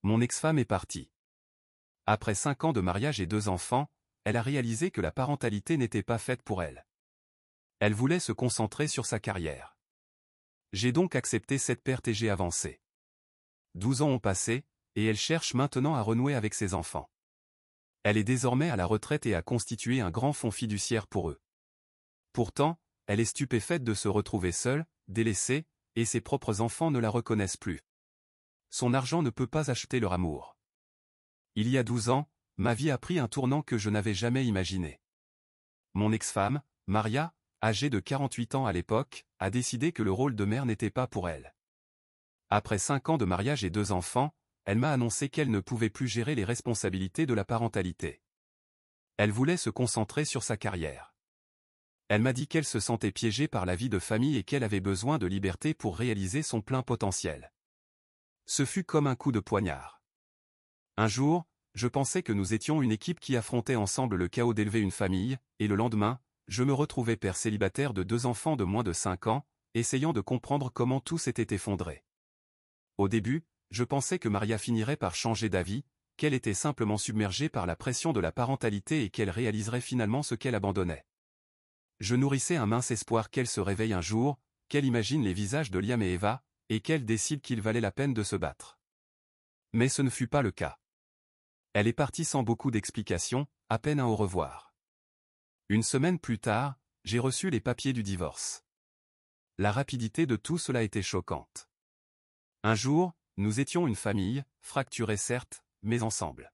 Mon ex-femme est partie. Après 5 ans de mariage et 2 enfants, elle a réalisé que la parentalité n'était pas faite pour elle. Elle voulait se concentrer sur sa carrière. J'ai donc accepté cette perte et j'ai avancé. 12 ans ont passé, et elle cherche maintenant à renouer avec ses enfants. Elle est désormais à la retraite et a constitué un grand fonds fiduciaire pour eux. Pourtant, elle est stupéfaite de se retrouver seule, délaissée, et ses propres enfants ne la reconnaissent plus. Son argent ne peut pas acheter leur amour. Il y a 12 ans, ma vie a pris un tournant que je n'avais jamais imaginé. Mon ex-femme, Maria, âgée de 48 ans à l'époque, a décidé que le rôle de mère n'était pas pour elle. Après 5 ans de mariage et 2 enfants, elle m'a annoncé qu'elle ne pouvait plus gérer les responsabilités de la parentalité. Elle voulait se concentrer sur sa carrière. Elle m'a dit qu'elle se sentait piégée par la vie de famille et qu'elle avait besoin de liberté pour réaliser son plein potentiel. Ce fut comme un coup de poignard. Un jour, je pensais que nous étions une équipe qui affrontait ensemble le chaos d'élever une famille, et le lendemain, je me retrouvais père célibataire de 2 enfants de moins de 5 ans, essayant de comprendre comment tout s'était effondré. Au début, je pensais que Maria finirait par changer d'avis, qu'elle était simplement submergée par la pression de la parentalité et qu'elle réaliserait finalement ce qu'elle abandonnait. Je nourrissais un mince espoir qu'elle se réveille un jour, qu'elle imagine les visages de Liam et Eva, et qu'elle décide qu'il valait la peine de se battre. Mais ce ne fut pas le cas. Elle est partie sans beaucoup d'explications, à peine un au revoir. Une semaine plus tard, j'ai reçu les papiers du divorce. La rapidité de tout cela était choquante. Un jour, nous étions une famille, fracturée certes, mais ensemble.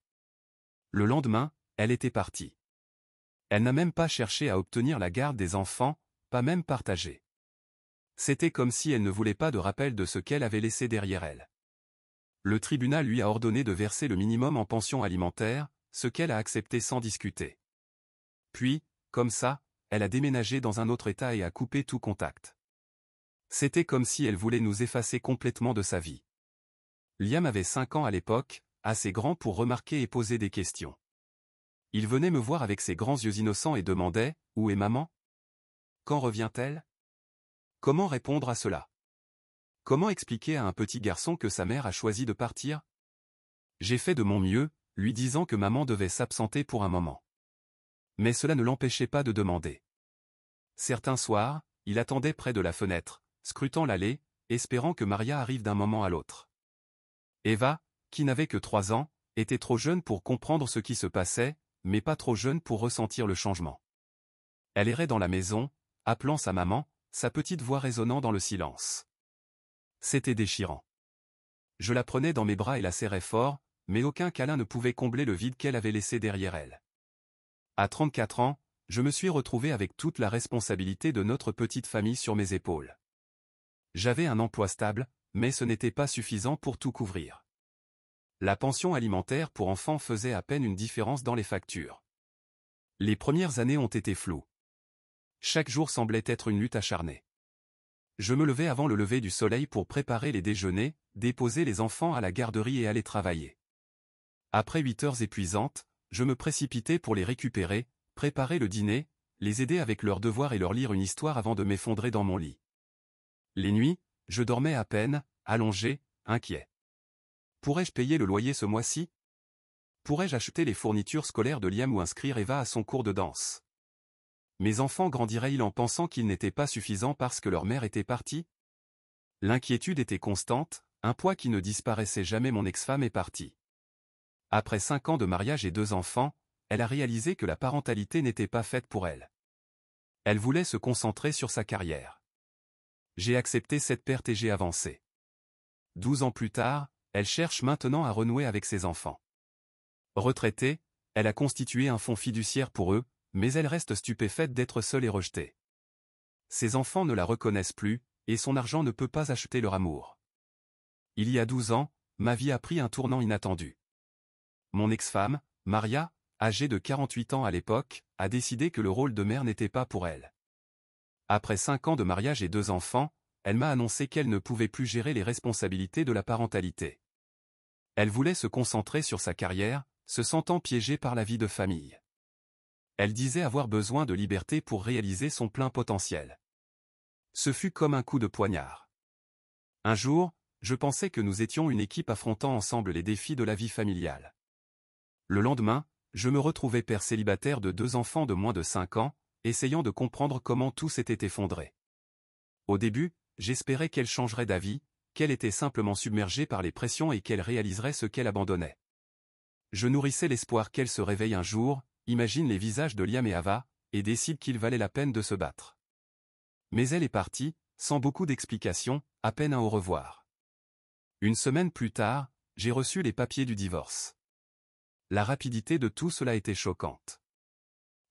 Le lendemain, elle était partie. Elle n'a même pas cherché à obtenir la garde des enfants, pas même partagée. C'était comme si elle ne voulait pas de rappel de ce qu'elle avait laissé derrière elle. Le tribunal lui a ordonné de verser le minimum en pension alimentaire, ce qu'elle a accepté sans discuter. Puis, comme ça, elle a déménagé dans un autre état et a coupé tout contact. C'était comme si elle voulait nous effacer complètement de sa vie. Liam avait 5 ans à l'époque, assez grand pour remarquer et poser des questions. Il venait me voir avec ses grands yeux innocents et demandait « Où est maman ? Quand revient-elle ? » Comment répondre à cela ? Comment expliquer à un petit garçon que sa mère a choisi de partir ? J'ai fait de mon mieux, lui disant que maman devait s'absenter pour un moment. Mais cela ne l'empêchait pas de demander. Certains soirs, il attendait près de la fenêtre, scrutant l'allée, espérant que Maria arrive d'un moment à l'autre. Eva, qui n'avait que 3 ans, était trop jeune pour comprendre ce qui se passait, mais pas trop jeune pour ressentir le changement. Elle errait dans la maison, appelant sa maman, sa petite voix résonnant dans le silence. C'était déchirant. Je la prenais dans mes bras et la serrais fort, mais aucun câlin ne pouvait combler le vide qu'elle avait laissé derrière elle. À 34 ans, je me suis retrouvé avec toute la responsabilité de notre petite famille sur mes épaules. J'avais un emploi stable, mais ce n'était pas suffisant pour tout couvrir. La pension alimentaire pour enfants faisait à peine une différence dans les factures. Les premières années ont été floues. Chaque jour semblait être une lutte acharnée. Je me levais avant le lever du soleil pour préparer les déjeuners, déposer les enfants à la garderie et aller travailler. Après 8 heures épuisantes, je me précipitais pour les récupérer, préparer le dîner, les aider avec leurs devoirs et leur lire une histoire avant de m'effondrer dans mon lit. Les nuits, je dormais à peine, allongé, inquiet. Pourrais-je payer le loyer ce mois-ci ? Pourrais-je acheter les fournitures scolaires de Liam ou inscrire Eva à son cours de danse ? Mes enfants grandiraient-ils en pensant qu'ils n'étaient pas suffisants parce que leur mère était partie ? L'inquiétude était constante, un poids qui ne disparaissait jamais. Mon ex-femme est partie. Après 5 ans de mariage et 2 enfants, elle a réalisé que la parentalité n'était pas faite pour elle. Elle voulait se concentrer sur sa carrière. J'ai accepté cette perte et j'ai avancé. 12 ans plus tard, elle cherche maintenant à renouer avec ses enfants. Retraitée, elle a constitué un fonds fiduciaire pour eux, mais elle reste stupéfaite d'être seule et rejetée. Ses enfants ne la reconnaissent plus, et son argent ne peut pas acheter leur amour. Il y a 12 ans, ma vie a pris un tournant inattendu. Mon ex-femme, Maria, âgée de 48 ans à l'époque, a décidé que le rôle de mère n'était pas pour elle. Après 5 ans de mariage et 2 enfants, elle m'a annoncé qu'elle ne pouvait plus gérer les responsabilités de la parentalité. Elle voulait se concentrer sur sa carrière, se sentant piégée par la vie de famille. Elle disait avoir besoin de liberté pour réaliser son plein potentiel. Ce fut comme un coup de poignard. Un jour, je pensais que nous étions une équipe affrontant ensemble les défis de la vie familiale. Le lendemain, je me retrouvais père célibataire de 2 enfants de moins de 5 ans, essayant de comprendre comment tout s'était effondré. Au début, j'espérais qu'elle changerait d'avis, qu'elle était simplement submergée par les pressions et qu'elle réaliserait ce qu'elle abandonnait. Je nourrissais l'espoir qu'elle se réveille un jour, imagine les visages de Liam et Ava, et décide qu'il valait la peine de se battre. Mais elle est partie, sans beaucoup d'explications, à peine un au revoir. Une semaine plus tard, j'ai reçu les papiers du divorce. La rapidité de tout cela était choquante.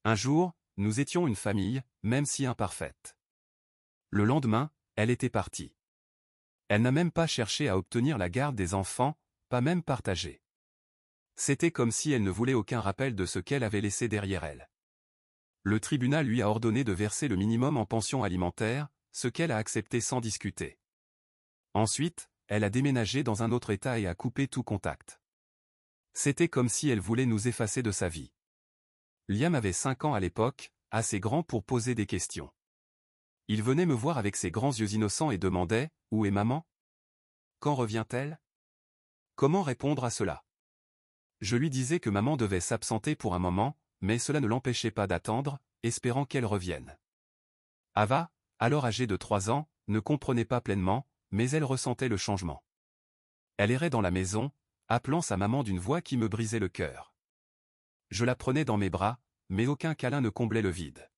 Un jour, nous étions une famille, même si imparfaite. Le lendemain, elle était partie. Elle n'a même pas cherché à obtenir la garde des enfants, pas même partagée. C'était comme si elle ne voulait aucun rappel de ce qu'elle avait laissé derrière elle. Le tribunal lui a ordonné de verser le minimum en pension alimentaire, ce qu'elle a accepté sans discuter. Ensuite, elle a déménagé dans un autre état et a coupé tout contact. C'était comme si elle voulait nous effacer de sa vie. Liam avait 5 ans à l'époque, assez grand pour poser des questions. Il venait me voir avec ses grands yeux innocents et demandait « Où est maman ? Quand revient-elle ? » Comment répondre à cela ? Je lui disais que maman devait s'absenter pour un moment, mais cela ne l'empêchait pas d'attendre, espérant qu'elle revienne. Ava, alors âgée de 3 ans, ne comprenait pas pleinement, mais elle ressentait le changement. Elle errait dans la maison, appelant sa maman d'une voix qui me brisait le cœur. Je la prenais dans mes bras, mais aucun câlin ne comblait le vide.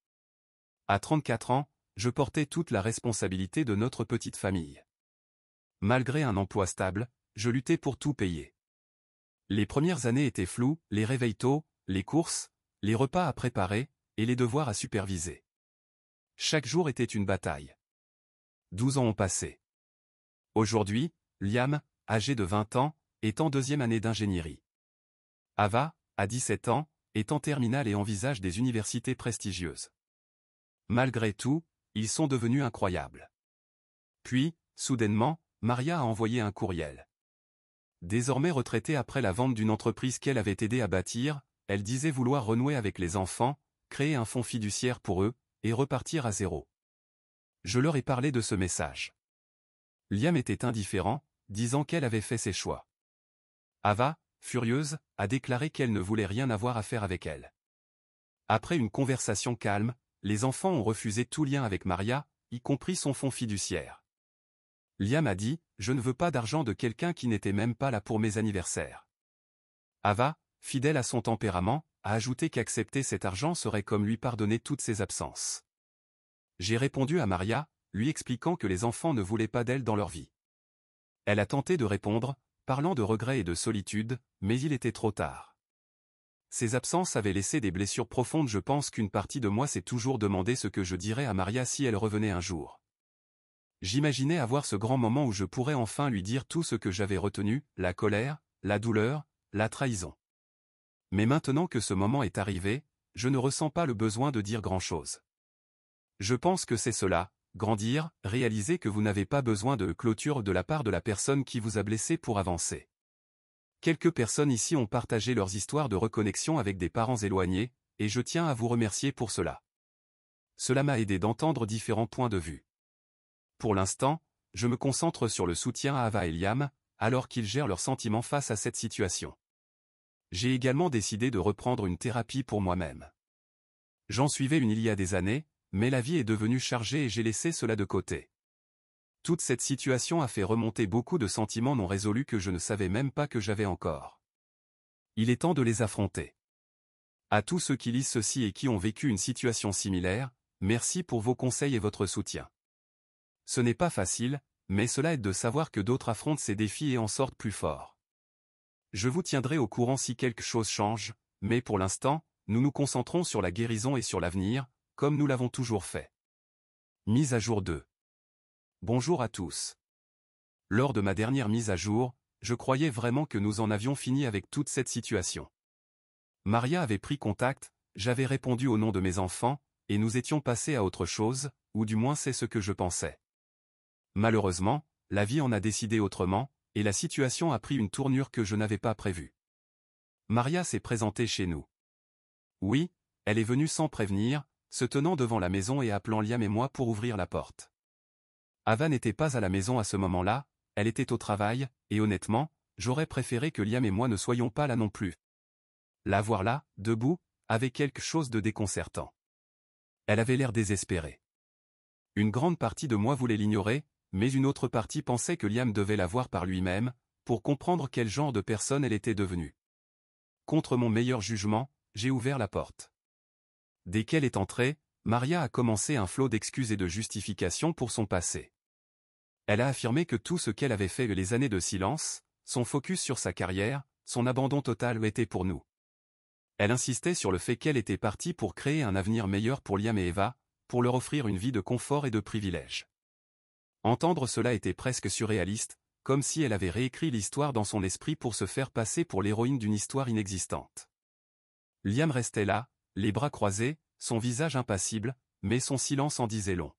À 34 ans, je portais toute la responsabilité de notre petite famille. Malgré un emploi stable, je luttais pour tout payer. Les premières années étaient floues, les réveils tôt, les courses, les repas à préparer, et les devoirs à superviser. Chaque jour était une bataille. 12 ans ont passé. Aujourd'hui, Liam, âgé de 20 ans, est en 2e année d'ingénierie. Ava, à 17 ans, est en terminale et envisage des universités prestigieuses. Malgré tout, ils sont devenus incroyables. Puis, soudainement, Maria a envoyé un courriel. Désormais retraitée après la vente d'une entreprise qu'elle avait aidé à bâtir, elle disait vouloir renouer avec les enfants, créer un fonds fiduciaire pour eux, et repartir à zéro. Je leur ai parlé de ce message. Liam était indifférent, disant qu'elle avait fait ses choix. Ava, furieuse, a déclaré qu'elle ne voulait rien avoir à faire avec elle. Après une conversation calme, les enfants ont refusé tout lien avec Maria, y compris son fonds fiduciaire. Liam a dit « Je ne veux pas d'argent de quelqu'un qui n'était même pas là pour mes anniversaires ». Ava, fidèle à son tempérament, a ajouté qu'accepter cet argent serait comme lui pardonner toutes ses absences. J'ai répondu à Maria, lui expliquant que les enfants ne voulaient pas d'elle dans leur vie. Elle a tenté de répondre, parlant de regrets et de solitude, mais il était trop tard. Ces absences avaient laissé des blessures profondes. Je pense qu'une partie de moi s'est toujours demandé ce que je dirais à Maria si elle revenait un jour. J'imaginais avoir ce grand moment où je pourrais enfin lui dire tout ce que j'avais retenu, la colère, la douleur, la trahison. Mais maintenant que ce moment est arrivé, je ne ressens pas le besoin de dire grand-chose. Je pense que c'est cela, grandir, réaliser que vous n'avez pas besoin de clôture de la part de la personne qui vous a blessé pour avancer. Quelques personnes ici ont partagé leurs histoires de reconnexion avec des parents éloignés, et je tiens à vous remercier pour cela. Cela m'a aidé d'entendre différents points de vue. Pour l'instant, je me concentre sur le soutien à Ava et Liam, alors qu'ils gèrent leurs sentiments face à cette situation. J'ai également décidé de reprendre une thérapie pour moi-même. J'en suivais une il y a des années, mais la vie est devenue chargée et j'ai laissé cela de côté. Toute cette situation a fait remonter beaucoup de sentiments non résolus que je ne savais même pas que j'avais encore. Il est temps de les affronter. À tous ceux qui lisent ceci et qui ont vécu une situation similaire, merci pour vos conseils et votre soutien. Ce n'est pas facile, mais cela aide de savoir que d'autres affrontent ces défis et en sortent plus forts. Je vous tiendrai au courant si quelque chose change, mais pour l'instant, nous nous concentrons sur la guérison et sur l'avenir, comme nous l'avons toujours fait. Mise à jour 2. Bonjour à tous. Lors de ma dernière mise à jour, je croyais vraiment que nous en avions fini avec toute cette situation. Maria avait pris contact, j'avais répondu au nom de mes enfants, et nous étions passés à autre chose, ou du moins c'est ce que je pensais. Malheureusement, la vie en a décidé autrement, et la situation a pris une tournure que je n'avais pas prévue. Maria s'est présentée chez nous. Oui, elle est venue sans prévenir, se tenant devant la maison et appelant Liam et moi pour ouvrir la porte. Ava n'était pas à la maison à ce moment-là, elle était au travail, et honnêtement, j'aurais préféré que Liam et moi ne soyons pas là non plus. La voir là, debout, avait quelque chose de déconcertant. Elle avait l'air désespérée. Une grande partie de moi voulait l'ignorer, mais une autre partie pensait que Liam devait la voir par lui-même, pour comprendre quel genre de personne elle était devenue. Contre mon meilleur jugement, j'ai ouvert la porte. Dès qu'elle est entrée, Maria a commencé un flot d'excuses et de justifications pour son passé. Elle a affirmé que tout ce qu'elle avait fait les années de silence, son focus sur sa carrière, son abandon total était pour nous. Elle insistait sur le fait qu'elle était partie pour créer un avenir meilleur pour Liam et Eva, pour leur offrir une vie de confort et de privilèges. Entendre cela était presque surréaliste, comme si elle avait réécrit l'histoire dans son esprit pour se faire passer pour l'héroïne d'une histoire inexistante. Liam restait là, les bras croisés, son visage impassible, mais son silence en disait long.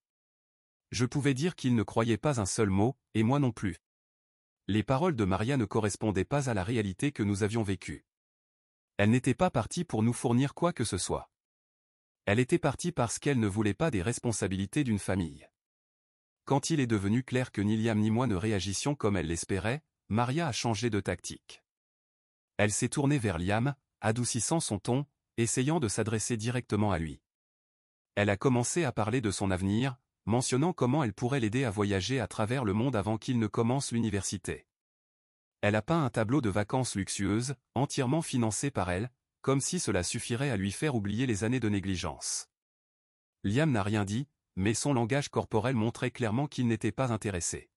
Je pouvais dire qu'il ne croyait pas un seul mot, et moi non plus. Les paroles de Maria ne correspondaient pas à la réalité que nous avions vécue. Elle n'était pas partie pour nous fournir quoi que ce soit. Elle était partie parce qu'elle ne voulait pas des responsabilités d'une famille. Quand il est devenu clair que ni Liam ni moi ne réagissions comme elle l'espérait, Maria a changé de tactique. Elle s'est tournée vers Liam, adoucissant son ton, essayant de s'adresser directement à lui. Elle a commencé à parler de son avenir, mentionnant comment elle pourrait l'aider à voyager à travers le monde avant qu'il ne commence l'université. Elle a peint un tableau de vacances luxueuses, entièrement financé par elle, comme si cela suffirait à lui faire oublier les années de négligence. Liam n'a rien dit, mais son langage corporel montrait clairement qu'il n'était pas intéressé.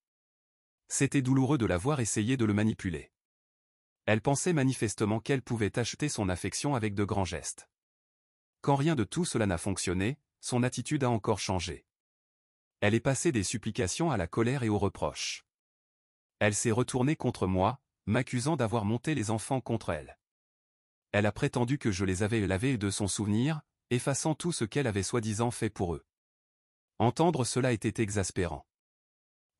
C'était douloureux de la voir essayer de le manipuler. Elle pensait manifestement qu'elle pouvait acheter son affection avec de grands gestes. Quand rien de tout cela n'a fonctionné, son attitude a encore changé. Elle est passée des supplications à la colère et aux reproches. Elle s'est retournée contre moi, m'accusant d'avoir monté les enfants contre elle. Elle a prétendu que je les avais lavés de son souvenir, effaçant tout ce qu'elle avait soi-disant fait pour eux. Entendre cela était exaspérant.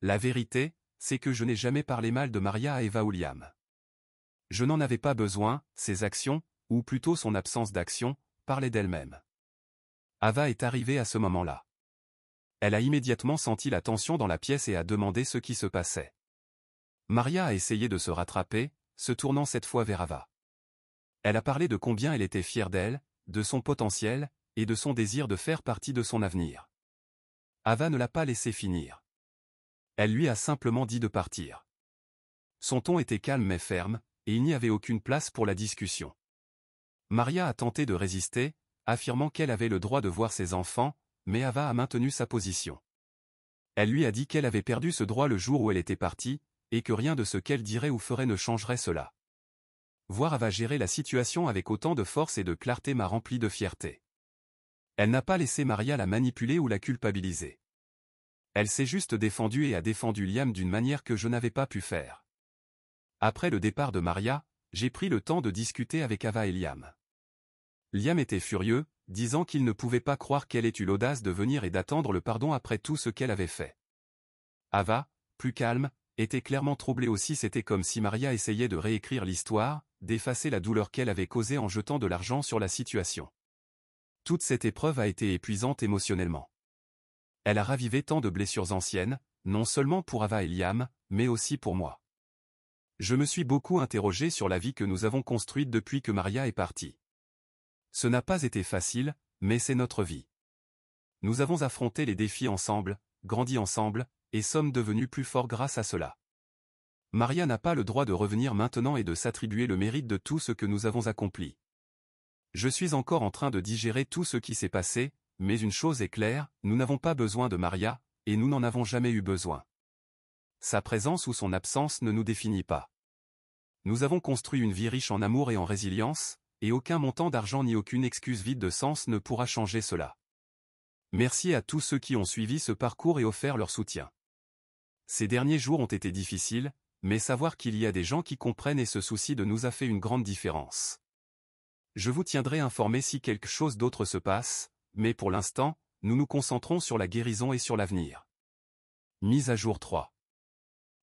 La vérité, c'est que je n'ai jamais parlé mal de Maria à Eva ou Liam. Je n'en avais pas besoin, ses actions, ou plutôt son absence d'action, parlaient d'elle-même. Ava est arrivée à ce moment-là. Elle a immédiatement senti la tension dans la pièce et a demandé ce qui se passait. Maria a essayé de se rattraper, se tournant cette fois vers Ava. Elle a parlé de combien elle était fière d'elle, de son potentiel, et de son désir de faire partie de son avenir. Ava ne l'a pas laissé finir. Elle lui a simplement dit de partir. Son ton était calme mais ferme, et il n'y avait aucune place pour la discussion. Maria a tenté de résister, affirmant qu'elle avait le droit de voir ses enfants, mais Ava a maintenu sa position. Elle lui a dit qu'elle avait perdu ce droit le jour où elle était partie, et que rien de ce qu'elle dirait ou ferait ne changerait cela. Voir Ava gérer la situation avec autant de force et de clarté m'a rempli de fierté. Elle n'a pas laissé Maria la manipuler ou la culpabiliser. Elle s'est juste défendue et a défendu Liam d'une manière que je n'avais pas pu faire. Après le départ de Maria, j'ai pris le temps de discuter avec Ava et Liam. Liam était furieux, disant qu'il ne pouvait pas croire qu'elle ait eu l'audace de venir et d'attendre le pardon après tout ce qu'elle avait fait. Ava, plus calme, était clairement troublée aussi. C'était comme si Maria essayait de réécrire l'histoire, d'effacer la douleur qu'elle avait causée en jetant de l'argent sur la situation. Toute cette épreuve a été épuisante émotionnellement. Elle a ravivé tant de blessures anciennes, non seulement pour Ava et Liam, mais aussi pour moi. Je me suis beaucoup interrogé sur la vie que nous avons construite depuis que Maria est partie. Ce n'a pas été facile, mais c'est notre vie. Nous avons affronté les défis ensemble, grandi ensemble, et sommes devenus plus forts grâce à cela. Maria n'a pas le droit de revenir maintenant et de s'attribuer le mérite de tout ce que nous avons accompli. Je suis encore en train de digérer tout ce qui s'est passé, mais une chose est claire, nous n'avons pas besoin de Maria, et nous n'en avons jamais eu besoin. Sa présence ou son absence ne nous définit pas. Nous avons construit une vie riche en amour et en résilience, et aucun montant d'argent ni aucune excuse vide de sens ne pourra changer cela. Merci à tous ceux qui ont suivi ce parcours et offert leur soutien. Ces derniers jours ont été difficiles, mais savoir qu'il y a des gens qui comprennent et se soucient de nous a fait une grande différence. Je vous tiendrai informé si quelque chose d'autre se passe, mais pour l'instant, nous nous concentrons sur la guérison et sur l'avenir. Mise à jour 3.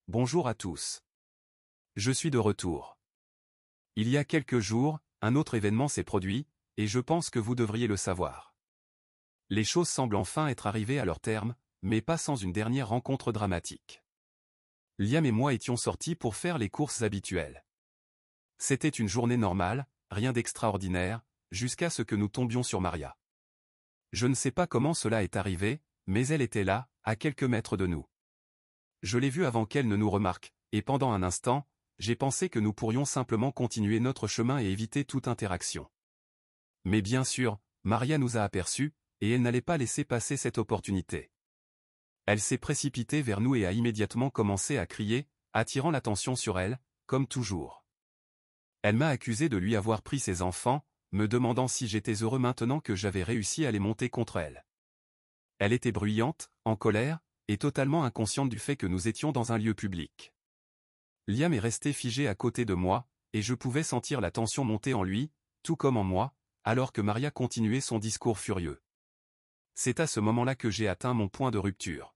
Bonjour à tous. Je suis de retour. Il y a quelques jours, un autre événement s'est produit, et je pense que vous devriez le savoir. Les choses semblent enfin être arrivées à leur terme, mais pas sans une dernière rencontre dramatique. Liam et moi étions sortis pour faire les courses habituelles. C'était une journée normale, rien d'extraordinaire, jusqu'à ce que nous tombions sur Maria. Je ne sais pas comment cela est arrivé, mais elle était là, à quelques mètres de nous. Je l'ai vue avant qu'elle ne nous remarque, et pendant un instant, j'ai pensé que nous pourrions simplement continuer notre chemin et éviter toute interaction. Mais bien sûr, Maria nous a aperçus, et elle n'allait pas laisser passer cette opportunité. Elle s'est précipitée vers nous et a immédiatement commencé à crier, attirant l'attention sur elle, comme toujours. Elle m'a accusé de lui avoir pris ses enfants, me demandant si j'étais heureux maintenant que j'avais réussi à les monter contre elle. Elle était bruyante, en colère, et totalement inconsciente du fait que nous étions dans un lieu public. Liam est resté figé à côté de moi, et je pouvais sentir la tension monter en lui, tout comme en moi, alors que Maria continuait son discours furieux. C'est à ce moment-là que j'ai atteint mon point de rupture.